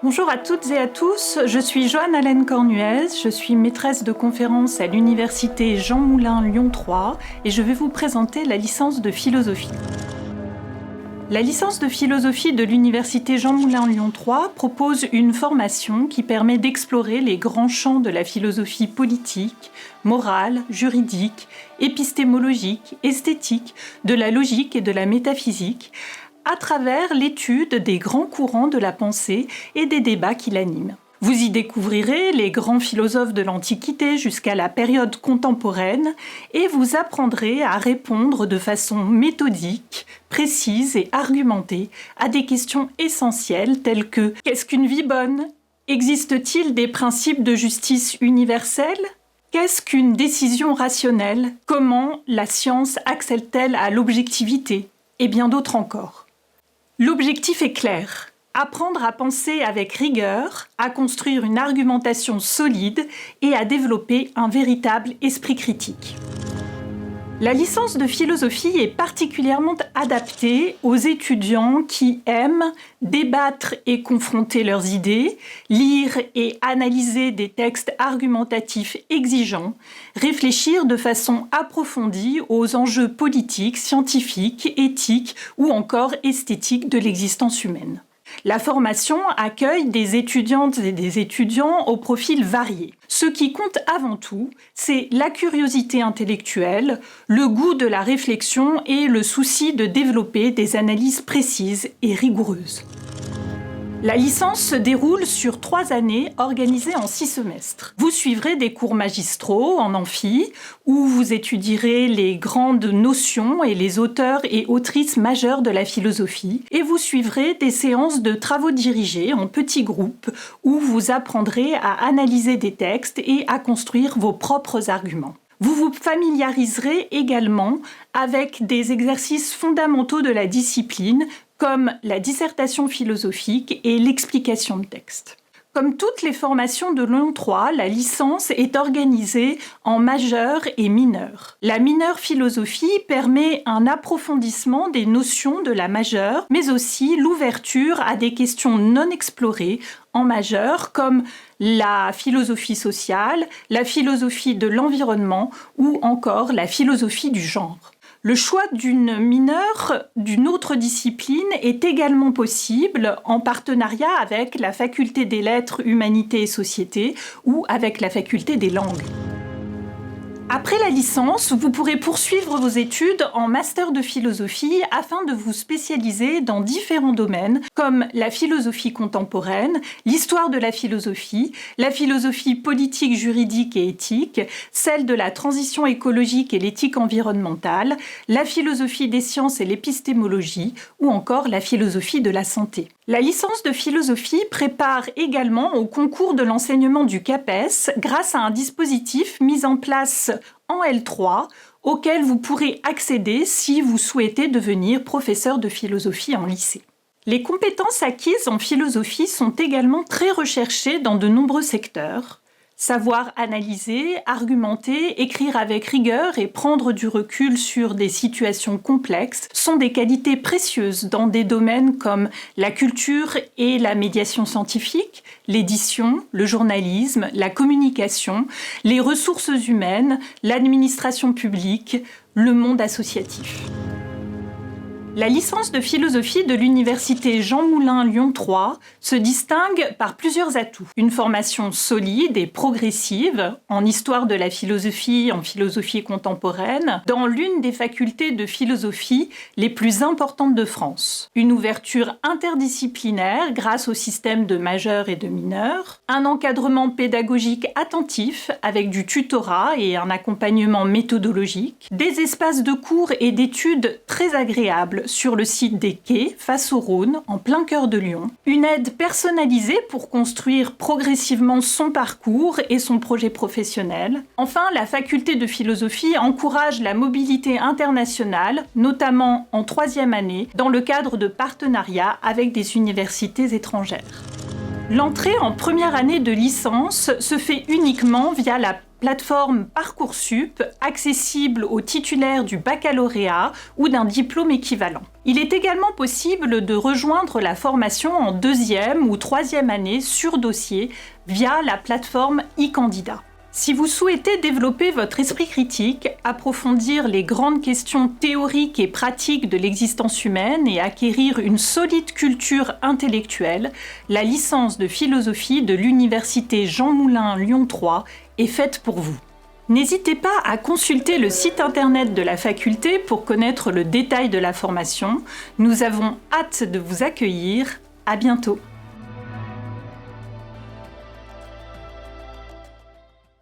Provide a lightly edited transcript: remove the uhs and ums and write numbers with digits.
Bonjour à toutes et à tous, je suis Joanne-Alaine Cornuez, je suis maîtresse de conférences à l'université Jean Moulin Lyon 3 et je vais vous présenter la licence de philosophie. La licence de philosophie de l'université Jean Moulin Lyon 3 propose une formation qui permet d'explorer les grands champs de la philosophie politique, morale, juridique, épistémologique, esthétique, de la logique et de la métaphysique, à travers l'étude des grands courants de la pensée et des débats qui l'animent. Vous y découvrirez les grands philosophes de l'Antiquité jusqu'à la période contemporaine et vous apprendrez à répondre de façon méthodique, précise et argumentée à des questions essentielles telles que « Qu'est-ce qu'une vie bonne ? Existe-t-il des principes de justice universelle ? Qu'est-ce qu'une décision rationnelle ? Comment la science accède-t-elle à l'objectivité ? Et bien d'autres encore. L'objectif est clair, apprendre à penser avec rigueur, à construire une argumentation solide et à développer un véritable esprit critique. La licence de philosophie est particulièrement adaptée aux étudiants qui aiment débattre et confronter leurs idées, lire et analyser des textes argumentatifs exigeants, réfléchir de façon approfondie aux enjeux politiques, scientifiques, éthiques ou encore esthétiques de l'existence humaine. La formation accueille des étudiantes et des étudiants au profil varié. Ce qui compte avant tout, c'est la curiosité intellectuelle, le goût de la réflexion et le souci de développer des analyses précises et rigoureuses. La licence se déroule sur 3 années organisées en 6 semestres. Vous suivrez des cours magistraux en amphi où vous étudierez les grandes notions et les auteurs et autrices majeurs de la philosophie et vous suivrez des séances de travaux dirigés en petits groupes où vous apprendrez à analyser des textes et à construire vos propres arguments. Vous vous familiariserez également avec des exercices fondamentaux de la discipline comme la dissertation philosophique et l'explication de texte. Comme toutes les formations de Lyon 3, la licence est organisée en majeur et mineur. La mineure philosophie permet un approfondissement des notions de la majeure, mais aussi l'ouverture à des questions non explorées en majeur, comme la philosophie sociale, la philosophie de l'environnement ou encore la philosophie du genre. Le choix d'une mineure d'une autre discipline est également possible en partenariat avec la faculté des lettres, humanités et sociétés ou avec la faculté des langues. Après la licence, vous pourrez poursuivre vos études en master de philosophie afin de vous spécialiser dans différents domaines comme la philosophie contemporaine, l'histoire de la philosophie politique, juridique et éthique, celle de la transition écologique et l'éthique environnementale, la philosophie des sciences et l'épistémologie ou encore la philosophie de la santé. La licence de philosophie prépare également au concours de l'enseignement du CAPES grâce à un dispositif mis en place en L3 auquel vous pourrez accéder si vous souhaitez devenir professeur de philosophie en lycée. Les compétences acquises en philosophie sont également très recherchées dans de nombreux secteurs. Savoir analyser, argumenter, écrire avec rigueur et prendre du recul sur des situations complexes sont des qualités précieuses dans des domaines comme la culture et la médiation scientifique, l'édition, le journalisme, la communication, les ressources humaines, l'administration publique, le monde associatif. La licence de philosophie de l'université Jean Moulin Lyon 3 se distingue par plusieurs atouts. Une formation solide et progressive en histoire de la philosophie, en philosophie contemporaine, dans l'une des facultés de philosophie les plus importantes de France. Une ouverture interdisciplinaire grâce au système de majeur et de mineur. Un encadrement pédagogique attentif avec du tutorat et un accompagnement méthodologique. Des espaces de cours et d'études très agréables sur le site des Quais, face au Rhône, en plein cœur de Lyon. Une aide personnalisée pour construire progressivement son parcours et son projet professionnel. Enfin, la faculté de philosophie encourage la mobilité internationale, notamment en 3e année, dans le cadre de partenariats avec des universités étrangères. L'entrée en première année de licence se fait uniquement via la plateforme Parcoursup, accessible aux titulaires du baccalauréat ou d'un diplôme équivalent. Il est également possible de rejoindre la formation en 2e ou 3e année sur dossier via la plateforme e-candidat. Si vous souhaitez développer votre esprit critique, approfondir les grandes questions théoriques et pratiques de l'existence humaine et acquérir une solide culture intellectuelle, la licence de philosophie de l'Université Jean Moulin Lyon 3 est faite pour vous. N'hésitez pas à consulter le site internet de la faculté pour connaître le détail de la formation. Nous avons hâte de vous accueillir. À bientôt.